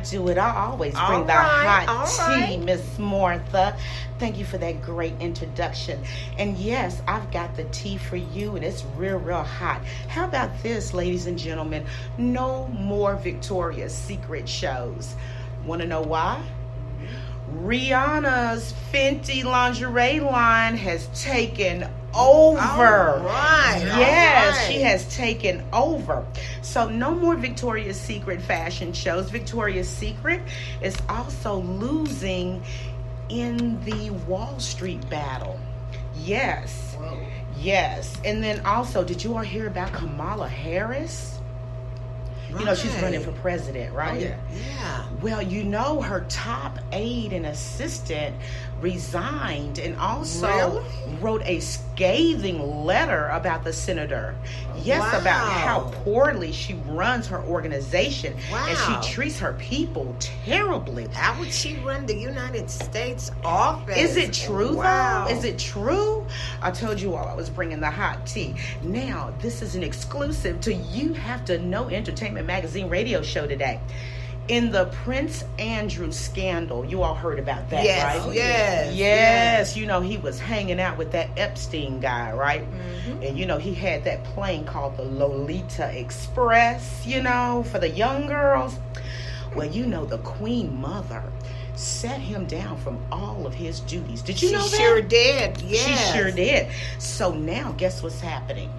do it. I always bring All the right, hot all tea, right. Miss Martha. Thank you for that great introduction. And yes, I've got the tea for you, and it's real, real hot. How about this, ladies and gentlemen? No more Victoria's Secret shows. Want to know why? Rihanna's Fenty lingerie line has taken over. All right. Yes, all right. she has taken over. So no more Victoria's Secret fashion shows. Victoria's Secret is also losing in the Wall Street battle. Yes. Whoa. Yes. And then also, did you all hear about Kamala Harris? You know, she's running for president, right? Oh, yeah. Well, you know, her top aide and assistant resigned and also Really? wrote a scathing letter about the senator. Yes, Wow. about how poorly she runs her organization and Wow. she treats her people terribly. How would she run the United States office? Is it true, Wow. though? Is it true? I told you all I was bringing the hot tea. Now, this is an exclusive to You Have to Know Entertainment Magazine radio show today. In the Prince Andrew scandal, you all heard about that, Yes, right? yes, Yes, you know, he was hanging out with that Epstein guy, right? Mm-hmm. And, you know, he had that plane called the Lolita Express, you know, for the young girls. Well, you know, the Queen Mother set him down from all of his duties. Did you know that? She sure did, yes. She sure did. So now, guess what's happening?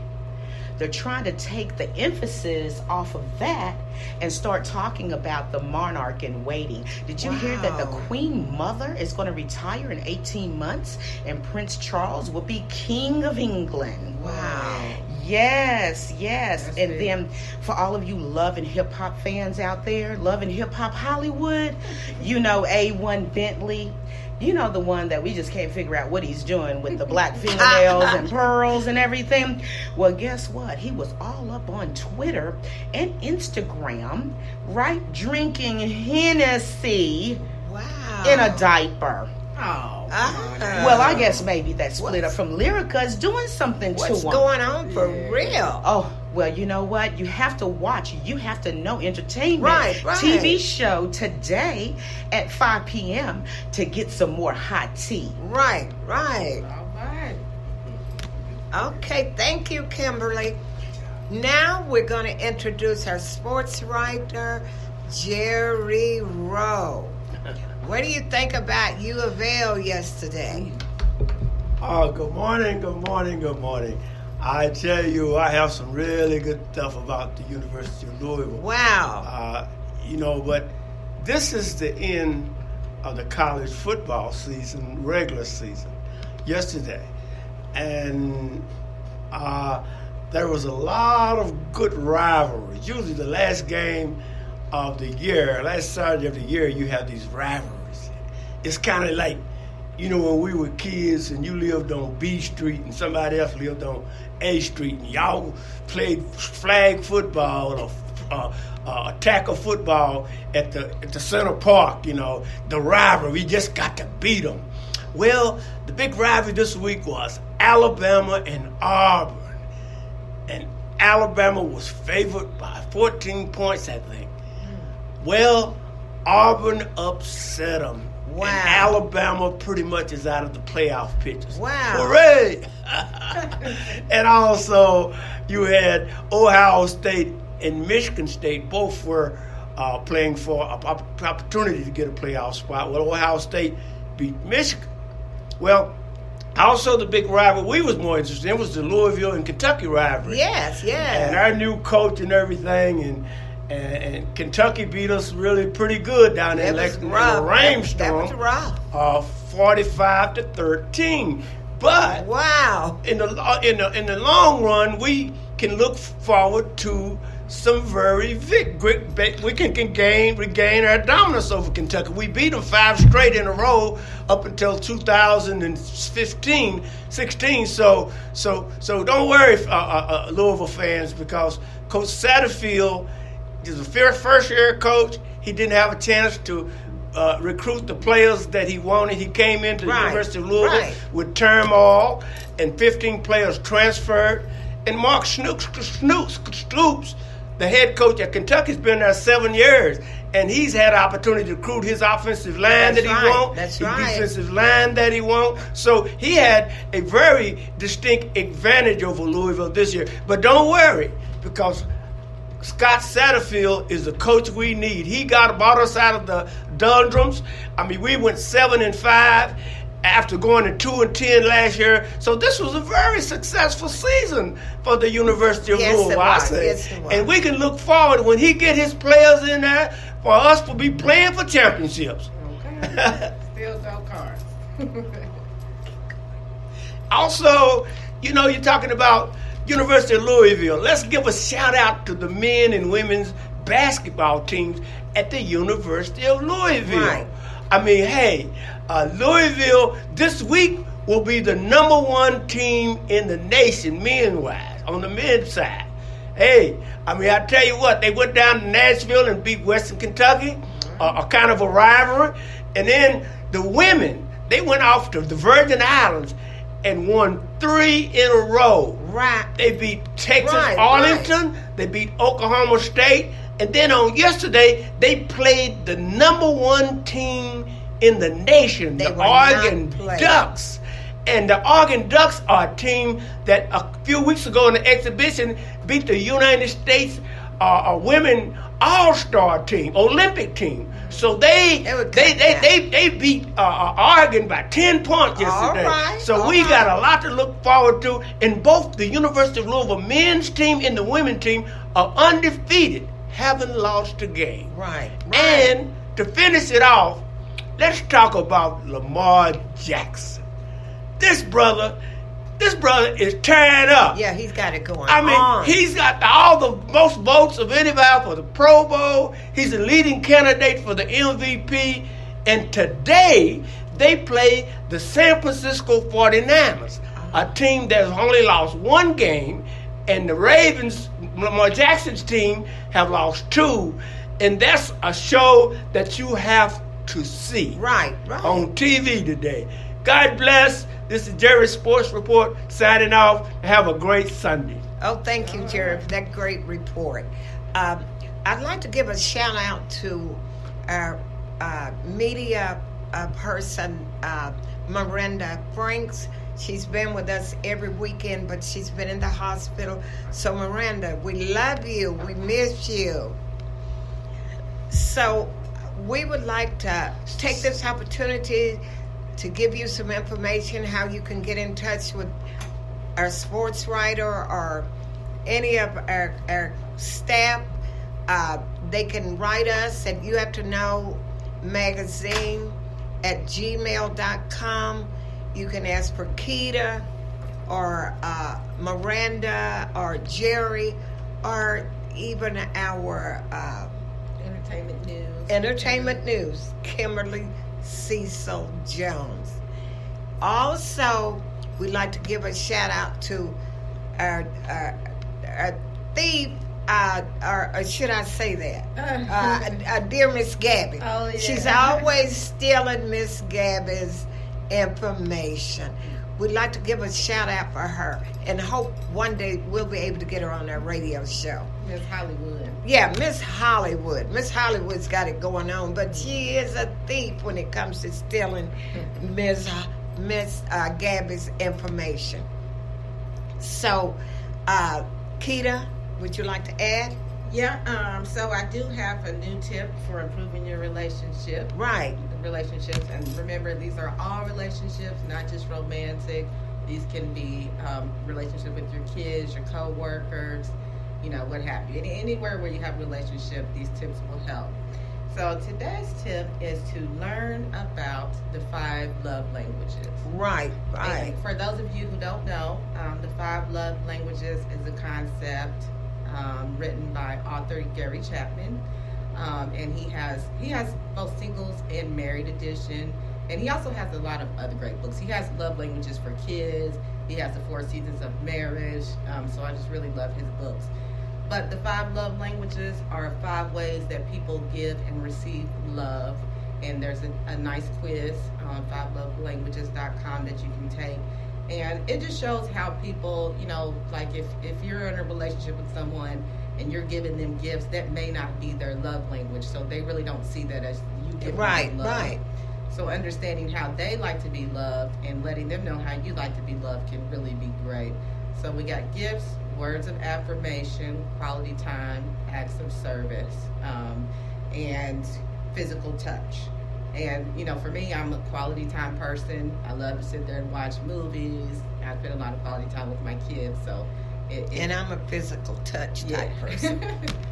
They're trying to take the emphasis off of that and start talking about the monarch in waiting. Did you hear that the Wow. Queen Mother is going to retire in 18 months and Prince Charles will be King of England? Wow. Yes, yes. That's and big. then for all of you Love and Hip Hop fans out there, Love and Hip Hop Hollywood, you know A1 Bentley. You know, the one that we just can't figure out what he's doing with the black fingernails and pearls and everything. Well, guess what? He was all up on Twitter and Instagram, right? Drinking Hennessy Wow. in a diaper. Oh, Well, I guess maybe that split up from Lyrica is doing something to him. What's going on for real? Oh, well, you know what? You have to watch. You have to know entertainment. Right. TV show today at 5 p.m. to get some more hot tea. Right. all right. Okay, thank you, Kimberly. Now we're going to introduce our sports writer, Jerry Rowe. What do you think about U of L yesterday? Oh, good morning, good morning, good morning. I tell you, I have some really good stuff about the University of Louisville. Wow. But this is the end of the college football season, regular season, yesterday. And there was a lot of good rivalries. Usually the last game of the year, last Saturday of the year, you have these rivalries. It's kind of like, when we were kids and you lived on B Street and somebody else lived on A Street and y'all played flag football or tackle football at the Center Park, the rivalry, we just got to beat them. Well, the big rivalry this week was Alabama and Auburn. And Alabama was favored by 14 points, I think. Well, Auburn upset them. Wow. And Alabama pretty much is out of the playoff pictures. Wow. Hooray! And also, you had Ohio State and Michigan State. Both were playing for an opportunity to get a playoff spot. Well, Ohio State beat Michigan. Well, also the big rivalry we was more interested in was the Louisville and Kentucky rivalry. Yes, yes. And our new coach and everything, and Kentucky beat us really pretty good down there in Lexington in a rainstorm. That was rough. 45-13. But Wow. in the long run, we can look forward to some very we can regain our dominance over Kentucky. We beat them 5 straight in a row up until 2015, 16. So don't worry, Louisville fans, because Coach Satterfield is a first-year coach. He didn't have a chance to recruit the players that he wanted. He came into the University of Louisville with turmoil, and 15 players transferred. And Mark Stoops, the head coach at Kentucky, has been there 7 years, and he's had an opportunity to recruit his offensive line That's that he right. wants, That's his right. defensive line that he wants. So he had a very distinct advantage over Louisville this year. But don't worry, because Scott Satterfield is the coach we need. He brought us out of the doldrums. I mean, we went 7-5 after going to 2-10 last year. So this was a very successful season for the University of Yes, it Louisville, I was. say. Yes, it was. And we can look forward when he get his players in there for us to be playing for championships. Okay. Still no cards. Also, you're talking about University of Louisville. Let's give a shout out to the men and women's basketball teams at the University of Louisville. Right. I mean, hey, Louisville this week will be the number 1 team in the nation, men-wise, on the men's side. Hey, I mean, I tell you what, they went down to Nashville and beat Western Kentucky, a kind of a rivalry. And then the women, they went off to the Virgin Islands and won 3 in a row. Right. They beat Texas Right, Arlington. They beat Oklahoma State. And then on yesterday, they played the number 1 team in the nation, They the were not Oregon played. Ducks. And the Oregon Ducks are a team that a few weeks ago in the exhibition beat the United States women all-star team, Olympic team. So they beat Oregon by 10 points yesterday. All right, So all we right. got a lot to look forward to. And both the University of Louisville men's team and the women's team are undefeated, haven't lost a game. Right. And to finish it off, let's talk about Lamar Jackson. This brother is tearing up. Yeah, he's got it going I mean, on. he's got all the most votes of anybody for the Pro Bowl. He's the leading candidate for the MVP. And today, they play the San Francisco 49ers, a team that's only lost 1 game. And the Ravens, Lamar Jackson's team, have lost 2. And that's a show that you have to see Right. on TV today. God bless. This is Jerry's Sports Report signing off. Have a great Sunday. Oh, thank you, Jerry, for that great report. I'd like to give a shout out to our media person, Miranda Franks. She's been with us every weekend, but she's been in the hospital. So, Miranda, we love you. We miss you. So, we would like to take this opportunity to give you some information how you can get in touch with our sports writer or any of our staff. They can write us at You Have to Know Magazine at gmail.com. You can ask for Keita or Miranda or Jerry or even our Entertainment News, Kimberly Cecil Jones. Also, we'd like to give a shout out to our thief, or should I say that? Dear Miss Gabby. Oh, yeah. She's always stealing Miss Gabby's information. We'd like to give a shout out for her and hope one day we'll be able to get her on our radio show. Miss Hollywood. Yeah, Miss Hollywood. Miss Hollywood's got it going on, but she is a thief when it comes to stealing Miss Gabby's information. So, Keita, would you like to add? Yeah, so I do have a new tip for improving your relationship. Right. Relationships, and remember, these are all relationships, not just romantic. These can be relationship with your kids, your co-workers, what have you. Anywhere where you have a relationship, these tips will help. So today's tip is to learn about the 5 love languages. Right. And for those of you who don't know, the 5 love languages is a concept written by author Gary Chapman. And he has both singles and married edition, and he also has a lot of other great books. He has love languages for kids. He has the 4 seasons of marriage. So I just really love his books. But the 5 love languages are 5 ways that people give and receive love. And there's a nice quiz on 5lovelanguages.com that you can take. And it just shows how people, like if you're in a relationship with someone and you're giving them gifts that may not be their love language, so they really don't see that as you giving Right, them love. right. So understanding how they like to be loved and letting them know how you like to be loved can really be great. So we got gifts, words of affirmation, quality time, acts of service, and physical touch. And, you know, for me, I'm a quality time person. I love to sit there and watch movies. I spend a lot of quality time with my kids, so and I'm a physical touch type person.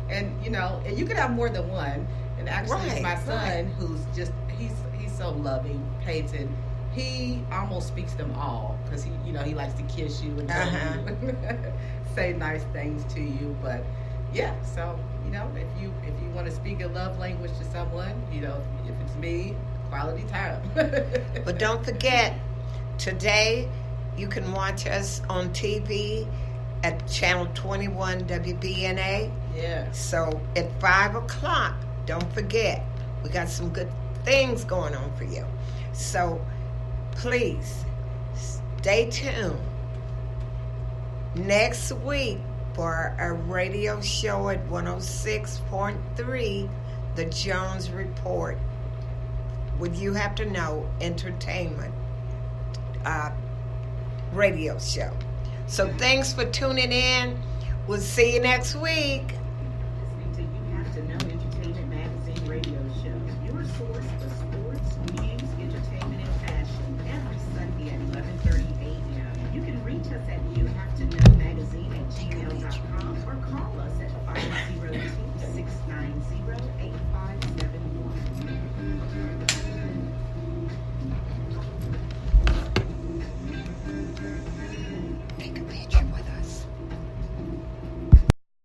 And, you know, and you could have more than one. And actually, Right, my son, who's just, he's so loving, Peyton, he almost speaks them all because he, you know, he likes to kiss you and tell you, say nice things to you. But yeah, so, you know, if you want to speak a love language to someone, you know, if it's me, quality time. But don't forget, today you can watch us on TV at channel 21 WBNA. Yeah. So at 5 o'clock, don't forget, we got some good things going on for you. So please stay tuned next week for a radio show at 106.3, The Jones Report. With You Have to Know Entertainment radio show. So thanks for tuning in. We'll see you next week.